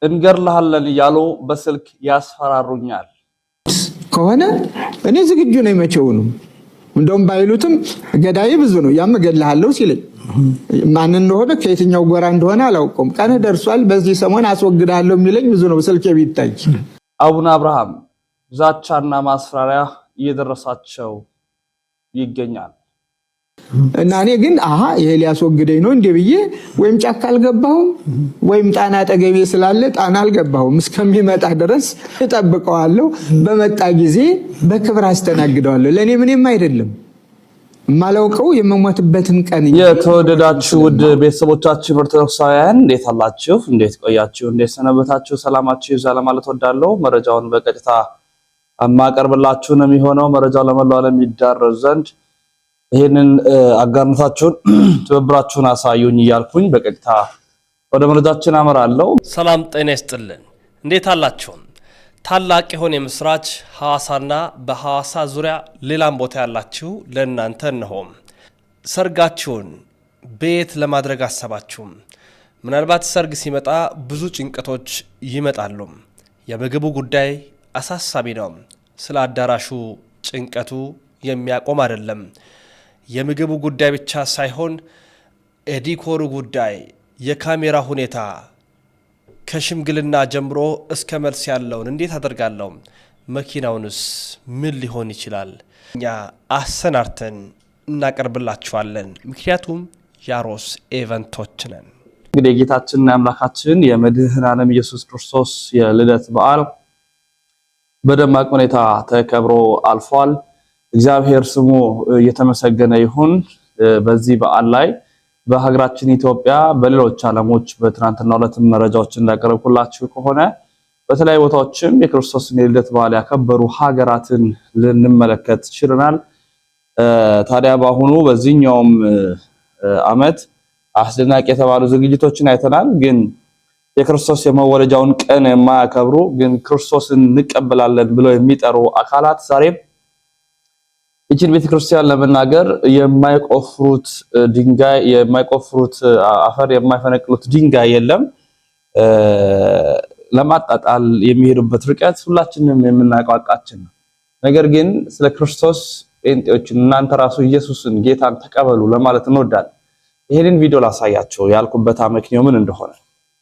እንገርልሃለን እያሉ በስልክ ያስፈራሩኛል ከሆነ እኔ ዝግጁ ነኝ መቼውንም እንደውም ባይሉትም ገዳይ ብዙ ነው ያም ገድልሃለሁ ሲለኝ ማን እንደሆነ ከየትኛው ጎራ እንደሆነ አላውቅም ቀነ ደርሷል በዚህ ሰሞን አስወግዳለሁ የሚለኝ ብዙ ነው ስልኬ ቢታይ አቡነ አብርሃም ዛቻና ማስፈራሪያ እየደረሳቸው ይገኛል እና እኔ ግን ይሄ ሊያስወግደኝ ነው እንዴ ብዬ ወይም ጫካ አልገባሁም ወይም ጣና አጠገቤ ስላለ ጣና አልገባሁም እስከሚመጣ ድረስ እጠብቀዋለሁ በመጣ ጊዜ በክብር አስተናግደዋለሁ ለኔ ምንም አይደለም ማላውቀው የመሞትበትን ቀን የተወደዳችሁ ውድ ቤተሰቦቻችን ኦርቶዶክሳውያን እንዴት አላችሁ እንዴት ቆያችሁ እንዴት ሰነበታችሁ ሰላማችሁ ይብዛ ለማለት ወዳለሁ መረጃውን በቀጥታ ማቀርብላችሁ ነው የሚሆነው መረጃው ለመላው ዓለም ይዳረስ ዘንድ ይሄንን አጋርነታችሁን ትብብራችሁን አሳዩኝ ይያልኩኝ በቀጥታ ወደ መረጃችን አመራለሁ ሰላም ጤና ይስጥልን እንዴት አላችሁ ታላቅ የሆነ የምስራች ሐዋሳና በሐዋሳ ዙሪያ ሌላም ቦታ ያላችሁ ለእናንተ ነው ሰርጋችሁን ቤት ለማድረግ አሰባችሁ ምናልባት ሰርግ ሲመጣ ብዙ ጭንቀቶች ይመጣሉ የምግቡ ጉዳይ አሳሳቢ ነው ስለ አዳራሹ ጭንቀቱ የሚያቆም አይደለም የምግቡ ጉዳይ ብቻ ሳይሆን የዲኮሩ ጉዳይ የካሜራ ሁኔታ ከሽምግልና ጀምሮ እስከ መልስ ያለውን እንዴት አደርጋለሁ መኪናውንስ ምን ሊሆን ይችላል እኛ አሰናርተን እናቀርብላችኋለን ምክንያቱም ያሮስ ኢቨንቶች ነን እንግዲህ ጌታችንና አምላካችን የመድኃኔ ዓለም ኢየሱስ ክርስቶስ የልደት በዓል በደማቅ ሁኔታ ተከብሮ አልፏል እግዚአብሔር ስሙ የተመሰገነ ይሁን በዚህ በዓል ላይ በሀገራችን ኢትዮጵያ በሌሎች ዓለሞች በትናንትናው ዕለት መረጃዎችን እንዳቀረብኩላችሁ ከሆነ በተለያዩ ቦታዎችም የክርስቶስን የልደት በዓል ያከበሩ ሀገራትን ልንመለከት ችለናል ታዲያ በአሁኑ በዚህኛውም ዓመት አስደናቂ የተባሉ ዝግጅቶችን አይተናል ግን የክርስቶስ የመወለጃውን ቀን የማያከብሩ ግን ክርስቶስን እንቀበላለን ብለው የሚጠሩ አካላት ዛሬም እቺን ቤተክርስቲያን ለመናገር የማይቆፍሩት ድንጋይ የማይቆፍሩት አፈር የማይፈነቅሉት ድንጋይ የለም ለማጣጣል የሚሄዱበት ርቀት ሁላችንም የምናውቃችን ነው ነገር ግን ስለ ክርስቶስ ጴንጤዎች እናንተ ራሱ ኢየሱስን ጌታን ተቀበሉ ለማለት እንወዳለን ይሄንን ቪዲዮ ላሳያችሁ ያልኩበት አመክንዮ ምን እንደሆነ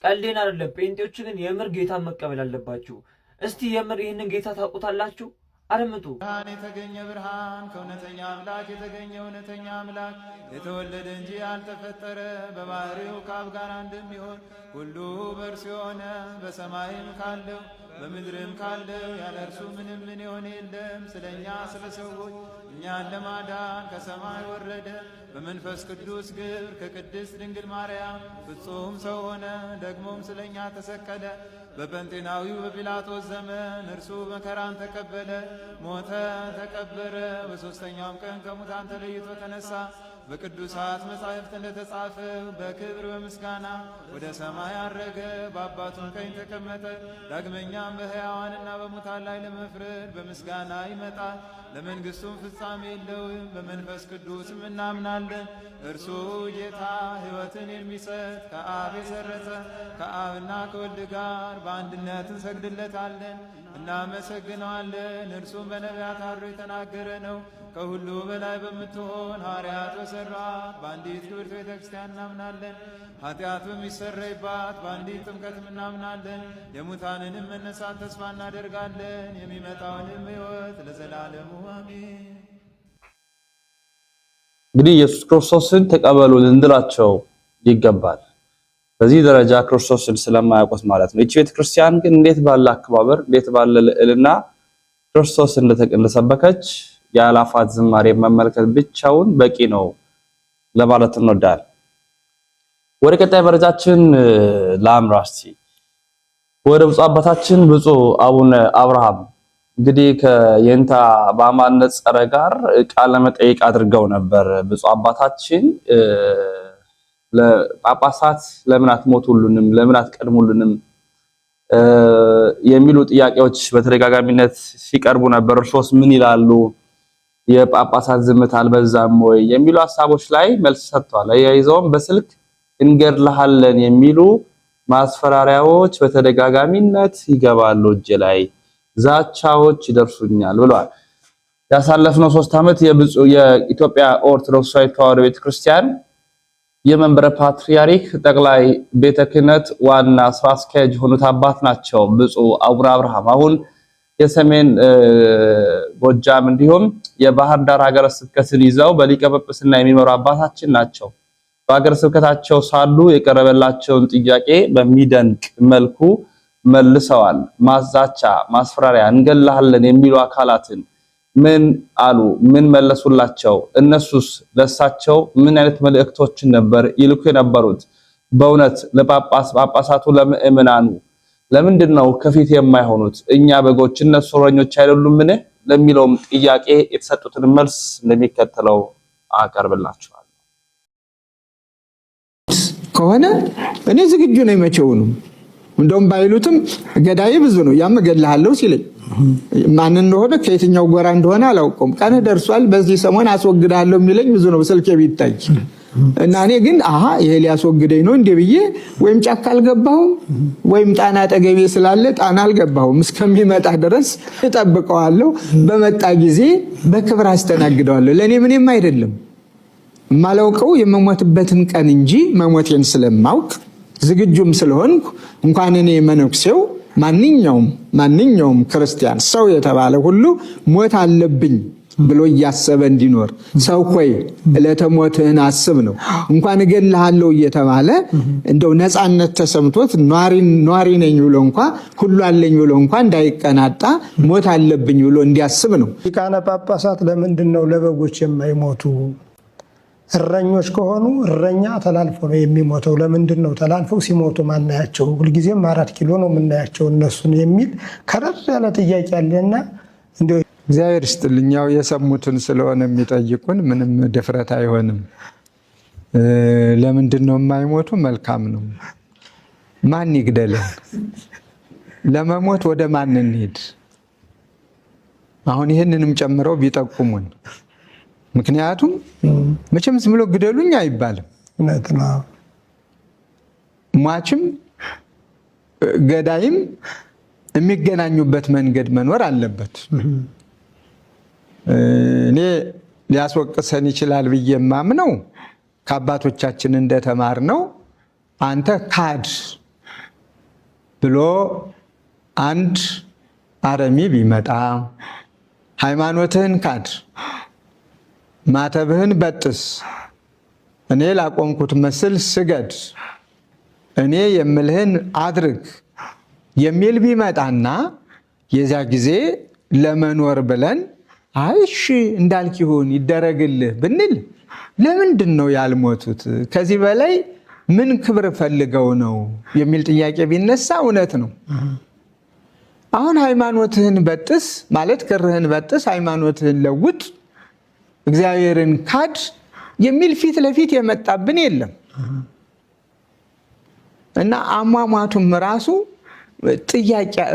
ቀልዴን አይደለም ጴንጤዎች ግን የምር ጌታን መቀበል አለባችሁ እስቲ የምር ይሄንን ጌታ ታውቁታላችሁ አረምጡ የተገኘ ብርሃን ከእውነተኛ አምላክ የተገኘ እውነተኛ አምላክ የተወለደ እንጂ ያልተፈጠረ በባህሪው ከአብ ጋር እንደሚሆን ሁሉ በእርሱ የሆነ በሰማይም ካለው በምድርም ካለው ያለ እርሱ ምንም ምን የሆነ የለም ስለኛ ስለ ሰዎች እኛን ለማዳን ከሰማይ ወረደ በመንፈስ ቅዱስ ግብር ከቅድስት ድንግል ማርያም ፍጹም ሰው ሆነ ደግሞም ስለኛ ተሰቀለ በጴንጤናዊው በጲላጦስ ዘመን እርሱ መከራን ተቀበለ ሞተ ተቀበረ በሶስተኛውም ቀን ከሙታን ተለይቶ ተነሳ በቅዱሳት መጻሕፍት እንደተጻፈ በክብር በምስጋና ወደ ሰማይ አረገ በአባቱም ቀኝ ተቀመጠ ዳግመኛም በሕያዋንና በሙታን ላይ ለመፍረድ በምስጋና ይመጣል ለመንግስቱም ፍጻሜ የለውም በመንፈስ ቅዱስም እናምናለን እርሱ ጌታ ሕይወትን የሚሰጥ ከአብ የሰረጸ ከአብና ከወልድ ጋር በአንድነት እንሰግድለታለን እናመሰግነዋለን እርሱም በነቢያት አድሮ የተናገረ ነው ከሁሉ በላይ በምትሆን ሐዋርያት በሠሯት በአንዲት ክብርት ቤተክርስቲያን እናምናለን ኃጢአት በሚሰረይባት በአንዲት ጥምቀትም እናምናለን የሙታንንም መነሳት ተስፋ እናደርጋለን የሚመጣውንም ሕይወት ለዘላለሙ አሜን እንግዲህ ኢየሱስ ክርስቶስን ተቀበሉ ልንላቸው ይገባል በዚህ ደረጃ ክርስቶስን ስለማያውቁት ማለት ነው እቺ ቤተክርስቲያን ግን እንዴት ባለ አከባበር እንዴት ባለ ልዕልና ክርስቶስን እንደሰበከች ያላፋት ዝማሬ መመልከት ብቻውን በቂ ነው ለማለት እንወዳለን ወደ ቀጣይ መረጃችን ላምራስቲ ወደ ብፁዕ አባታችን ብፁዕ አቡነ አብርሃም እንግዲህ ከየንታ በአማነት ጸረ ጋር ቃለ መጠይቅ አድርገው ነበር ብፁዕ አባታችን ለጳጳሳት ለምን አትሞቱልንም ለምን አትቀድሙልንም የሚሉ ጥያቄዎች በተደጋጋሚነት ሲቀርቡ ነበር እርሶስ ምን ይላሉ የጳጳሳት ዝምታ አልበዛም ወይ የሚሉ ሐሳቦች ላይ መልስ ሰጥቷል አያይዘውም በስልክ እንገርልሃለን የሚሉ ማስፈራሪያዎች በተደጋጋሚነት ይገባሉ እጄ ላይ፣ ዛቻዎች ይደርሱኛል ብሏል። ያሳለፍነው 3 ዓመት የኢትዮጵያ ኦርቶዶክሳዊት ተዋሕዶ ቤተክርስቲያን የመንበረ ፓትርያርክ ጠቅላይ ቤተ ክህነት ዋና ስራ አስኪያጅ የሆኑት አባት ናቸው ብፁዕ አቡነ አብርሃም። አሁን የሰሜን ጎጃም እንዲሁም የባህር ዳር ሀገረ ስብከትን ይዘው በሊቀ ጵጵስና የሚመሩ አባታችን ናቸው። በሀገረ ስብከታቸው ሳሉ የቀረበላቸውን ጥያቄ በሚደንቅ መልኩ መልሰዋል። ማዛቻ፣ ማስፈራሪያ፣ እንገላለን የሚሉ አካላትን ምን አሉ? ምን መለሱላቸው? እነሱስ ለሳቸው ምን አይነት መልእክቶችን ነበር ይልኩ የነበሩት? በእውነት ለጳጳሳቱ ለምእመናኑ ለምንድን ነው ከፊት የማይሆኑት? እኛ በጎች እነሱ እረኞች አይደሉምን? ለሚለውም ጥያቄ የተሰጡትን መልስ እንደሚከተለው አቀርብላችኋለሁ። ከሆነ እኔ ዝግጁ ነኝ መቼውንም። እንደውም ባይሉትም ገዳይ ብዙ ነው። ያም እገልሃለሁ ሲለኝ ማን እንደሆነ ከየትኛው ጎራ እንደሆነ አላውቀውም። ቀን ደርሷል በዚህ ሰሞን አስወግዳለሁ የሚለኝ ብዙ ነው ስልኬ ቢታይ እና እኔ ግን ይሄ ሊያስወግደኝ ነው እንዴ ብዬ ወይም ጫካ አልገባሁም ወይም ጣና አጠገቤ ስላለ ጣና አልገባሁም። እስከሚመጣ ድረስ እጠብቀዋለሁ። በመጣ ጊዜ በክብር አስተናግደዋለሁ። ለኔ ምንም አይደለም። ማላውቀው የመሞትበትን ቀን እንጂ መሞቴን ስለማውቅ ዝግጁም ስለሆንኩ እንኳን እኔ መነኩሴው ማንኛውም ክርስቲያን ሰው የተባለ ሁሉ ሞት አለብኝ ብሎ እያሰበ እንዲኖር ሰው ሆይ ዕለተ ሞትህን አስብ ነው። እንኳን እገልሃለሁ እየተባለ እንደው ነፃነት ተሰምቶት ኗሪ ነኝ ብሎ እንኳን ሁሉ አለኝ ብሎ እንኳን እንዳይቀናጣ ሞት አለብኝ ብሎ እንዲያስብ ነው። ሊቃነ ጳጳሳት ለምንድን ነው ለበጎች የማይሞቱ? እረኞች ከሆኑ እረኛ ተላልፎ ነው የሚሞተው። ለምንድን ነው ተላልፈው ሲሞቱ ማናያቸው? ሁልጊዜም 4 ኪሎ ነው የምናያቸው እነሱን የሚል ከረር ያለ ጥያቄ አለና እንደው እግዚአብሔር ይስጥልኝ። ያው የሰሙትን ስለሆነ የሚጠይቁን ምንም ድፍረት አይሆንም። ለምንድን ነው የማይሞቱ? መልካም ነው። ማን ይግደለን? ለመሞት ወደ ማን እንሂድ? አሁን ይህንንም ጨምረው ቢጠቁሙን። ምክንያቱም መቼም ዝም ብሎ ግደሉኝ አይባልም። ሟችም ገዳይም የሚገናኙበት መንገድ መኖር አለበት። እኔ ሊያስወቅሰን ይችላል ብዬ የማምነው ከአባቶቻችን እንደተማርነው አንተ ካድ ብሎ አንድ አረሚ ቢመጣ ሃይማኖትህን ካድ፣ ማተብህን በጥስ፣ እኔ ላቆምኩት ምስል ስገድ፣ እኔ የምልህን አድርግ የሚል ቢመጣና የዚያ ጊዜ ለመኖር ብለን አይሽ እንዳልክ ይሁን ይደረግልህ ብንል ለምንድን ነው ያልሞቱት? ከዚህ በላይ ምን ክብር ፈልገው ነው የሚል ጥያቄ ቢነሳ እውነት ነው። አሁን ሃይማኖትህን በጥስ ማለት ክርህን በጥስ፣ ሃይማኖትህን ለውጥ፣ እግዚአብሔርን ካድ የሚል ፊት ለፊት የመጣብን የለም እና አሟሟቱም ራሱ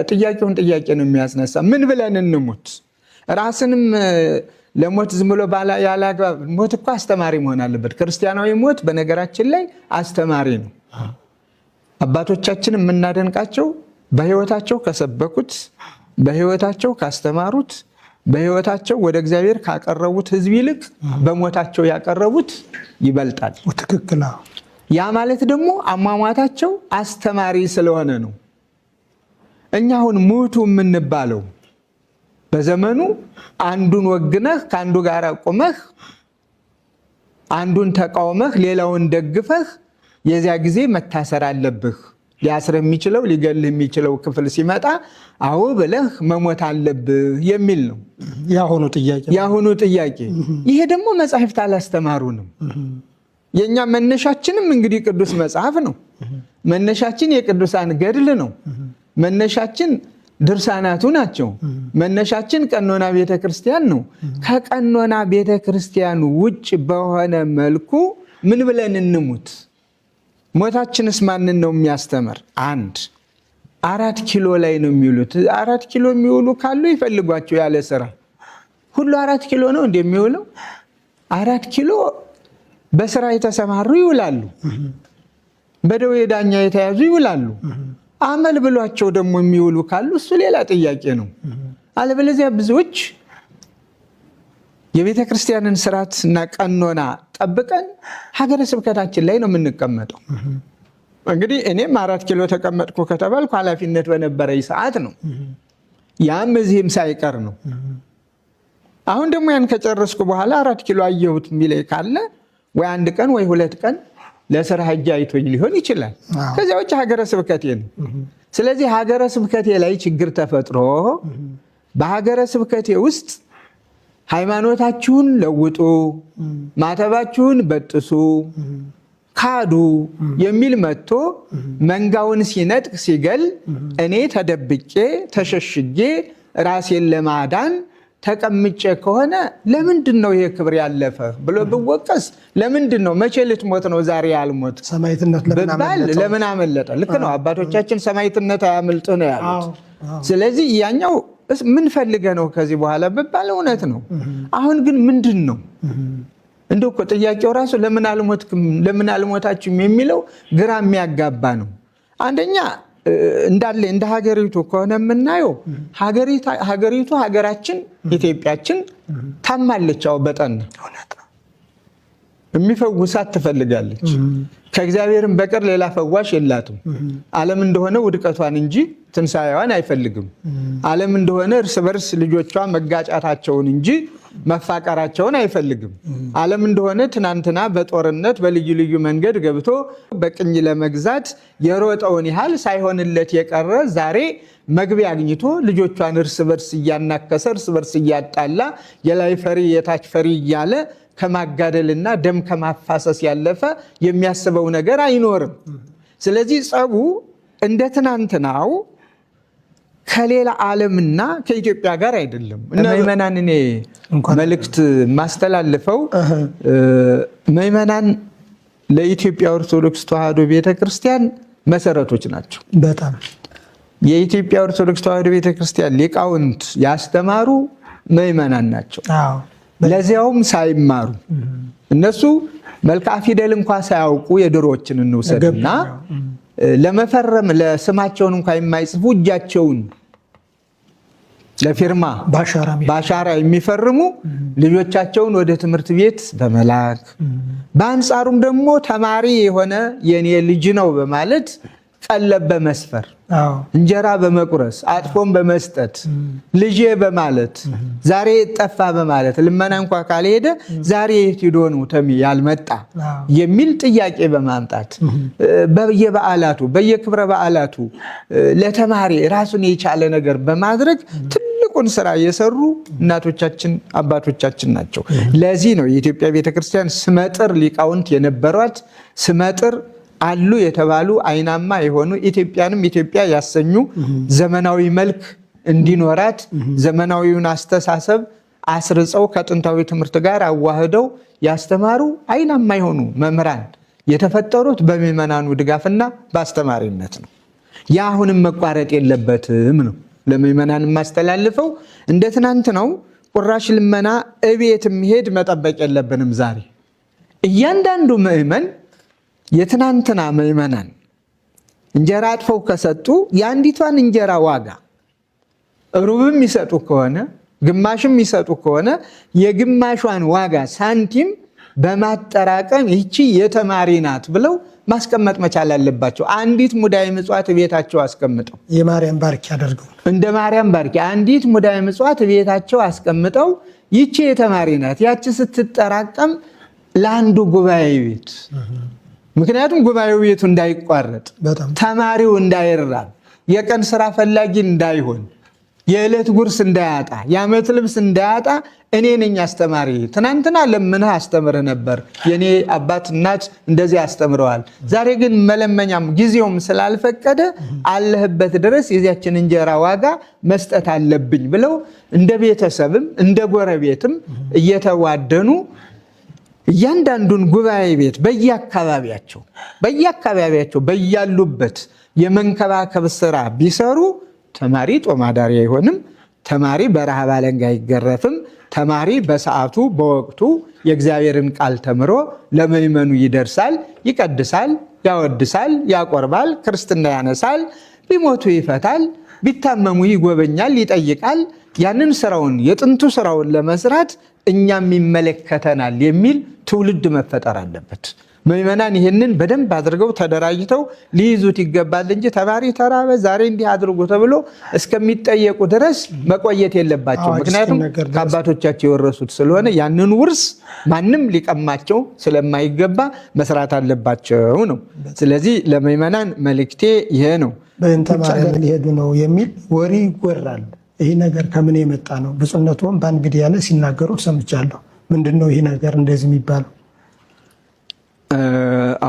ጥያቄውን ጥያቄ ነው የሚያስነሳ። ምን ብለን እንሙት? ራስንም ለሞት ዝም ብሎ ያላግባብ ሞት እኮ አስተማሪ መሆን አለበት። ክርስቲያናዊ ሞት በነገራችን ላይ አስተማሪ ነው። አባቶቻችን የምናደንቃቸው በሕይወታቸው ከሰበኩት፣ በሕይወታቸው ካስተማሩት፣ በሕይወታቸው ወደ እግዚአብሔር ካቀረቡት ሕዝብ ይልቅ በሞታቸው ያቀረቡት ይበልጣል። ትክክል። ያ ማለት ደግሞ አሟሟታቸው አስተማሪ ስለሆነ ነው። እኛ አሁን ሙቱ የምንባለው በዘመኑ አንዱን ወግነህ ከአንዱ ጋር ቆመህ አንዱን ተቃውመህ ሌላውን ደግፈህ የዚያ ጊዜ መታሰር አለብህ። ሊያስር የሚችለው ሊገልህ የሚችለው ክፍል ሲመጣ አዎ ብለህ መሞት አለብህ የሚል ነው የአሁኑ ጥያቄ። ይሄ ደግሞ መጻሕፍት አላስተማሩንም። የኛ መነሻችንም እንግዲህ ቅዱስ መጽሐፍ ነው። መነሻችን የቅዱሳን ገድል ነው። መነሻችን ድርሳናቱ ናቸው። መነሻችን ቀኖና ቤተክርስቲያን ነው። ከቀኖና ቤተክርስቲያን ውጭ በሆነ መልኩ ምን ብለን እንሙት? ሞታችንስ ማንን ነው የሚያስተምር? 4 ኪሎ ላይ ነው የሚውሉት። 4 ኪሎ የሚውሉ ካሉ ይፈልጓቸው ያለ ስራ። ሁሉ 4 ኪሎ ነው እንደሚውለው? 4 ኪሎ በስራ የተሰማሩ ይውላሉ። በደዌ ዳኛ የተያዙ ይውላሉ። አመል ብሏቸው ደግሞ የሚውሉ ካሉ እሱ ሌላ ጥያቄ ነው። አለበለዚያ ብዙዎች የቤተ ክርስቲያንን ስርዓት እና ቀኖና ጠብቀን ሀገረ ስብከታችን ላይ ነው የምንቀመጠው። እንግዲህ እኔም 4 ኪሎ ተቀመጥኩ ከተባልኩ ኃላፊነት በነበረኝ ሰዓት ነው። ያም እዚህም ሳይቀር ነው። አሁን ደግሞ ያን ከጨረስኩ በኋላ 4 ኪሎ አየሁት የሚለኝ ካለ ወይ 1 ቀን ወይ 2 ቀን ለስራ ሄጄ አይቶኝ ሊሆን ይችላል። ከዚያ ውጭ ሀገረ ስብከቴ ነው። ስለዚህ ሀገረ ስብከቴ ላይ ችግር ተፈጥሮ በሀገረ ስብከቴ ውስጥ ሃይማኖታችሁን ለውጡ፣ ማተባችሁን በጥሱ፣ ካዱ የሚል መጥቶ መንጋውን ሲነጥቅ ሲገል እኔ ተደብቄ ተሸሽጌ ራሴን ለማዳን ተቀምጬ ከሆነ ለምንድን ነው ይሄ ክብር ያለፈ ብሎ ብወቀስ ለምንድን ነው መቼ ልትሞት ነው ዛሬ ያልሞት ሰማዕትነት ለምን አመለጠ? ልክ ነው። አባቶቻችን ሰማዕትነት አያመልጥ ነው ያሉት። ስለዚህ ያኛው ምን ፈልገ ነው ከዚህ በኋላ ብባል እውነት ነው። አሁን ግን ምንድን ነው እንደው እኮ ጥያቄው ራሱ ለምን አልሞትክም ለምን አልሞታችሁም የሚለው ግራ የሚያጋባ ነው። አንደኛ እንዳለ እንደ ሀገሪቱ ከሆነ የምናየው ሀገሪቱ ሀገራችን ኢትዮጵያችን ታማለች። አው በጠን የሚፈውሳት ትፈልጋለች። ከእግዚአብሔርም በቀር ሌላ ፈዋሽ የላትም። ዓለም እንደሆነ ውድቀቷን እንጂ ትንሣኤዋን አይፈልግም። ዓለም እንደሆነ እርስ በርስ ልጆቿ መጋጫታቸውን እንጂ መፋቀራቸውን አይፈልግም። ዓለም እንደሆነ ትናንትና በጦርነት በልዩ ልዩ መንገድ ገብቶ በቅኝ ለመግዛት የሮጠውን ያህል ሳይሆንለት የቀረ ዛሬ መግቢያ አግኝቶ ልጆቿን እርስ በርስ እያናከሰ እርስ በርስ እያጣላ የላይ ፈሪ የታች ፈሪ እያለ ከማጋደልና ደም ከማፋሰስ ያለፈ የሚያስበው ነገር አይኖርም። ስለዚህ ጸቡ እንደ ትናንትናው ከሌላ ዓለምና ከኢትዮጵያ ጋር አይደለም። ምዕመናን እኔ መልእክት ማስተላልፈው ምዕመናን ለኢትዮጵያ ኦርቶዶክስ ተዋሕዶ ቤተክርስቲያን መሰረቶች ናቸው። በጣም የኢትዮጵያ ኦርቶዶክስ ተዋሕዶ ቤተክርስቲያን ሊቃውንት ያስተማሩ ምዕመናን ናቸው። ለዚያውም ሳይማሩ እነሱ መልክዓ ፊደል እንኳን ሳያውቁ የድሮዎችን እንውሰድና ለመፈረም ለስማቸውን እንኳን የማይጽፉ እጃቸውን ለፊርማ ባሻራ የሚፈርሙ ልጆቻቸውን ወደ ትምህርት ቤት በመላክ በአንጻሩም ደግሞ ተማሪ የሆነ የኔ ልጅ ነው በማለት ቀለብ በመስፈር እንጀራ በመቁረስ አጥፎም በመስጠት ልጄ በማለት ዛሬ ጠፋ በማለት ልመና እንኳን ካልሄደ ዛሬ የት ሄዶ ነው ተሚ ያልመጣ የሚል ጥያቄ በማምጣት በየበዓላቱ በየክብረ በዓላቱ ለተማሪ ራሱን የቻለ ነገር በማድረግ ትልቁን ስራ የሰሩ እናቶቻችን አባቶቻችን ናቸው። ለዚህ ነው የኢትዮጵያ ቤተክርስቲያን ስመጥር ሊቃውንት የነበሯት ስመጥር አሉ የተባሉ አይናማ የሆኑ ኢትዮጵያንም ኢትዮጵያ ያሰኙ ዘመናዊ መልክ እንዲኖራት ዘመናዊውን አስተሳሰብ አስርጸው ከጥንታዊ ትምህርት ጋር አዋህደው ያስተማሩ አይናማ የሆኑ መምህራን የተፈጠሩት በምዕመናኑ ድጋፍና በአስተማሪነት ነው። ያ አሁንም መቋረጥ የለበትም ነው ለምዕመናን ማስተላልፈው። እንደ ትናንት ነው ቁራሽ ልመና እቤት መሄድ መጠበቅ የለብንም። ዛሬ እያንዳንዱ ምዕመን የትናንትና ምዕመናን እንጀራ አጥፈው ከሰጡ የአንዲቷን እንጀራ ዋጋ ሩብም ይሰጡ ከሆነ ግማሽም ይሰጡ ከሆነ የግማሿን ዋጋ ሳንቲም በማጠራቀም ይቺ የተማሪ ናት ብለው ማስቀመጥ መቻል አለባቸው። አንዲት ሙዳየ ምጽዋት ቤታቸው አስቀምጠው የማርያም ባርኪ ያደርገው እንደ ማርያም ባርኪ አንዲት ሙዳየ ምጽዋት ቤታቸው አስቀምጠው ይቺ የተማሪ ናት ያቺ ስትጠራቀም ለአንዱ ጉባኤ ቤት ምክንያቱም ጉባኤው ቤቱ እንዳይቋረጥ ተማሪው እንዳይራብ የቀን ስራ ፈላጊ እንዳይሆን የዕለት ጉርስ እንዳያጣ የዓመት ልብስ እንዳያጣ እኔ ነኝ አስተማሪ። ትናንትና ለምንህ አስተምርህ ነበር የኔ አባት እናት እንደዚህ አስተምረዋል። ዛሬ ግን መለመኛም ጊዜውም ስላልፈቀደ አለህበት ድረስ የዚያችን እንጀራ ዋጋ መስጠት አለብኝ ብለው እንደ ቤተሰብም እንደ ጎረቤትም እየተዋደኑ እያንዳንዱን ጉባኤ ቤት በየአካባቢያቸው በያሉበት የመንከባከብ ስራ ቢሰሩ ተማሪ ጦም አዳሪ አይሆንም። ተማሪ በረሃብ አለንጋ አይገረፍም። ተማሪ በሰዓቱ በወቅቱ የእግዚአብሔርን ቃል ተምሮ ለምዕመኑ ይደርሳል፣ ይቀድሳል፣ ያወድሳል፣ ያቆርባል፣ ክርስትና ያነሳል፣ ቢሞቱ ይፈታል፣ ቢታመሙ ይጎበኛል፣ ይጠይቃል። ያንን ስራውን የጥንቱ ስራውን ለመስራት እኛም ይመለከተናል የሚል ትውልድ መፈጠር አለበት። ምዕመናን ይህንን በደንብ አድርገው ተደራጅተው ሊይዙት ይገባል እንጂ ተማሪ ተራበ ዛሬ እንዲህ አድርጎ ተብሎ እስከሚጠየቁ ድረስ መቆየት የለባቸው። ምክንያቱም ከአባቶቻቸው የወረሱት ስለሆነ ያንን ውርስ ማንም ሊቀማቸው ስለማይገባ መስራት አለባቸው ነው። ስለዚህ ለምዕመናን መልእክቴ ይሄ ነው። በእንተማሪ ሊሄዱ ነው የሚል ወሬ ይጎራል። ይህ ነገር ከምን የመጣ ነው? ብፁዕነቱም በአንድ ሚዲያ ላይ ሲናገሩ ሰምቻለሁ። ምንድን ነው ይህ ነገር እንደዚህ የሚባለው?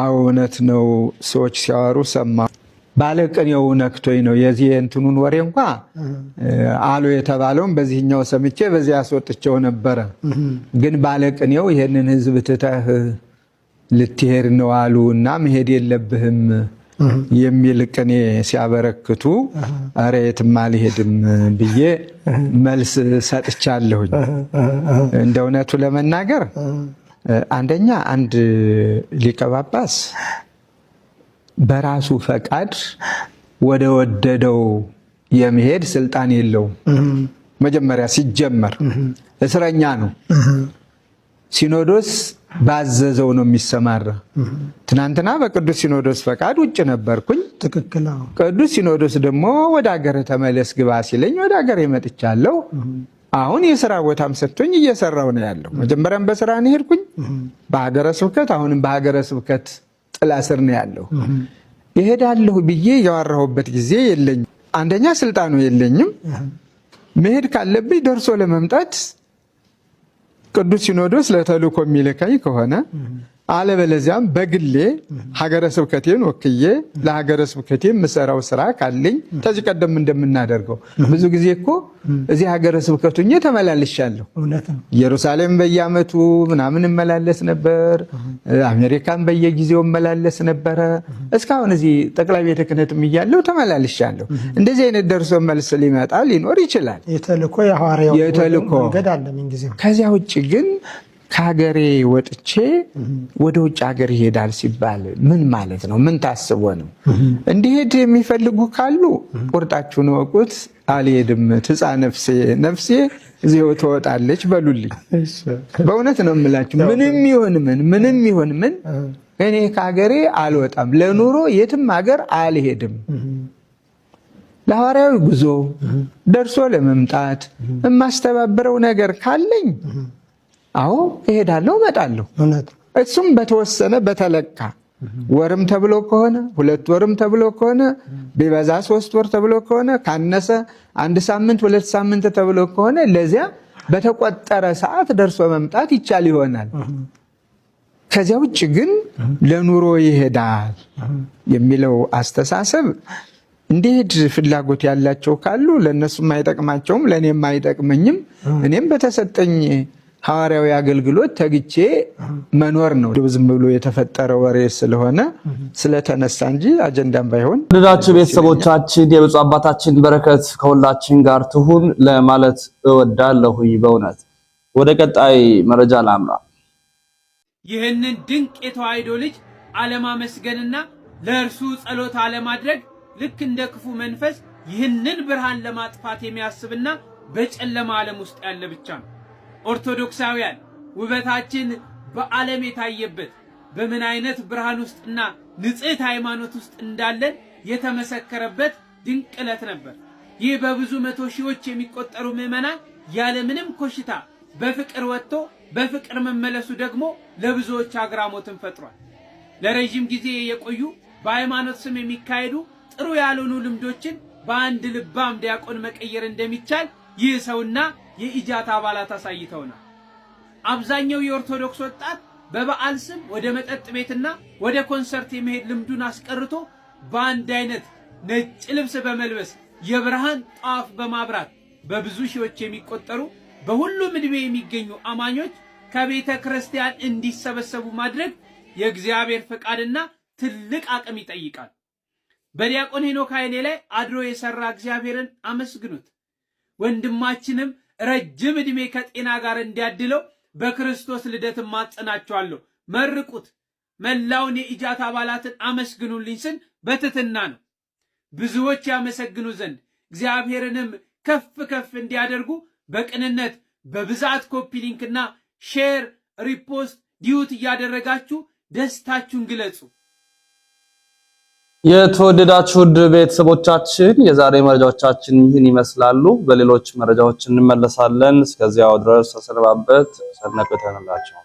እውነት ነው። ሰዎች ሲያወሩ ሰማ። ባለቅኔው ነክቶኝ ነው የዚህ እንትኑን ወሬ እንኳ አሉ የተባለውን በዚህኛው ሰምቼ በዚህ አስወጥቼው ነበረ። ግን ባለቅኔው ይህንን ህዝብ ትተህ ልትሄድ ነው አሉ እና መሄድ የለብህም የሚል ቅኔ ሲያበረክቱ ኧረ የትም አልሄድም ብዬ መልስ ሰጥቻለሁኝ። እንደ እውነቱ ለመናገር አንደኛ አንድ ሊቀ ጳጳስ በራሱ ፈቃድ ወደ ወደደው የመሄድ ስልጣን የለውም። መጀመሪያ ሲጀመር እስረኛ ነው። ሲኖዶስ ባዘዘው ነው የሚሰማራ። ትናንትና በቅዱስ ሲኖዶስ ፈቃድ ውጭ ነበርኩኝ። ትክክል። ቅዱስ ሲኖዶስ ደግሞ ወደ ሀገር ተመለስ ግባ ሲለኝ ወደ ሀገር መጥቻለሁ። አሁን የሥራ ቦታም ሰጥቶኝ እየሰራው ነው ያለው። መጀመሪያም በስራ ነው ሄድኩኝ በሀገረ ስብከት፣ አሁንም በሀገረ ስብከት ጥላ ስር ነው ያለው። ይሄዳለሁ ብዬ ያወራሁበት ጊዜ የለኝም። አንደኛ ስልጣኑ የለኝም። መሄድ ካለብኝ ደርሶ ለመምጣት ቅዱስ ሲኖዶስ ለተልእኮ የሚልከኝ ከሆነ አለበለዚያም በግሌ ሀገረ ስብከቴን ወክዬ ለሀገረ ስብከቴ የምሰራው ስራ ካለኝ ከዚህ ቀደም እንደምናደርገው ብዙ ጊዜ እኮ እዚህ ሀገረ ስብከቱኝ ተመላልሻለሁ። ኢየሩሳሌም በየዓመቱ ምናምን እመላለስ ነበር። አሜሪካን በየጊዜው እመላለስ ነበረ። እስካሁን እዚህ ጠቅላይ ቤተ ክህነትም እያለሁ ተመላልሻለሁ። እንደዚህ አይነት ደርሶ መልስ ሊመጣ ሊኖር ይችላል። የተልእኮ የሐዋርያው መንገድ አለ ምን ጊዜ። ከዚያ ውጭ ግን ከሀገሬ ወጥቼ ወደ ውጭ ሀገር ይሄዳል ሲባል ምን ማለት ነው? ምን ታስቦ ነው? እንዲሄድ የሚፈልጉ ካሉ ቁርጣችሁን ወቁት። አልሄድም ትጻ ነፍሴ ነፍሴ እዚሁ ትወጣለች በሉልኝ። በእውነት ነው የምላችሁ። ምንም ይሁን ምን እኔ ከሀገሬ አልወጣም። ለኑሮ የትም ሀገር አልሄድም። ለሐዋርያዊ ጉዞ ደርሶ ለመምጣት የማስተባበረው ነገር ካለኝ አዎ እሄዳለሁ እመጣለሁ። እሱም በተወሰነ በተለካ ወርም ተብሎ ከሆነ 2 ወርም ተብሎ ከሆነ ቢበዛ 3 ወር ተብሎ ከሆነ ካነሰ 1 ሳምንት 2 ሳምንት ተብሎ ከሆነ ለዚያ በተቆጠረ ሰዓት ደርሶ መምጣት ይቻል ይሆናል። ከዚያ ውጭ ግን ለኑሮ ይሄዳል የሚለው አስተሳሰብ እንዴት ፍላጎት ያላቸው ካሉ ለነሱም አይጠቅማቸውም፣ ለኔም አይጠቅመኝም። እኔም በተሰጠኝ ሐዋርያዊ አገልግሎት ተግቼ መኖር ነው። ዝም ብሎ የተፈጠረ ወሬ ስለሆነ ስለተነሳ እንጂ አጀንዳም ባይሆን። ወዳጆች ቤተሰቦቻችን የብፁዕ አባታችን በረከት ከሁላችን ጋር ትሁን ለማለት እወዳለሁ። በእውነት ወደ ቀጣይ መረጃ ላምራ። ይህንን ድንቅ የተዋሕዶ ልጅ አለማመስገንና ለእርሱ ጸሎት አለማድረግ ልክ እንደ ክፉ መንፈስ ይህንን ብርሃን ለማጥፋት የሚያስብና በጨለማ ዓለም ውስጥ ያለ ብቻ ነው። ኦርቶዶክሳውያን ውበታችን በዓለም የታየበት በምን አይነት ብርሃን ውስጥና ንጽሕት ሃይማኖት ውስጥ እንዳለን የተመሰከረበት ድንቅ ዕለት ነበር። ይህ በብዙ መቶ ሺዎች የሚቆጠሩ ምዕመናን ያለምንም ኮሽታ በፍቅር ወጥቶ በፍቅር መመለሱ ደግሞ ለብዙዎች አግራሞትን ፈጥሯል። ለረጅም ጊዜ የቆዩ በሃይማኖት ስም የሚካሄዱ ጥሩ ያልሆኑ ልምዶችን በአንድ ልባም ዲያቆን መቀየር እንደሚቻል ይህ ሰውና የኢጃት አባላት አሳይተውናል። አብዛኛው የኦርቶዶክስ ወጣት በበዓል ስም ወደ መጠጥ ቤትና ወደ ኮንሰርት የመሄድ ልምዱን አስቀርቶ በአንድ አይነት ነጭ ልብስ በመልበስ የብርሃን ጧፍ በማብራት በብዙ ሺዎች የሚቆጠሩ በሁሉም ዕድሜ የሚገኙ አማኞች ከቤተ ክርስቲያን እንዲሰበሰቡ ማድረግ የእግዚአብሔር ፈቃድና ትልቅ አቅም ይጠይቃል። በዲያቆን ሄኖክ ኃይሌ ላይ አድሮ የሰራ እግዚአብሔርን አመስግኑት። ወንድማችንም ረጅም ዕድሜ ከጤና ጋር እንዲያድለው በክርስቶስ ልደት ማጸናቸዋለሁ። መርቁት። መላውን የኢጃት አባላትን አመስግኑልኝ ስል በትህትና ነው። ብዙዎች ያመሰግኑ ዘንድ እግዚአብሔርንም ከፍ ከፍ እንዲያደርጉ በቅንነት በብዛት ኮፒ ሊንክና ሼር፣ ሪፖስት፣ ዲዩት እያደረጋችሁ ደስታችሁን ግለጹ። የተወደዳችሁ ቤተሰቦቻችን የዛሬ መረጃዎቻችን ይህን ይመስላሉ። በሌሎች መረጃዎች እንመለሳለን። እስከዚያው ድረስ ተሰነባበት። ሰናበተ ይሆንላችሁ።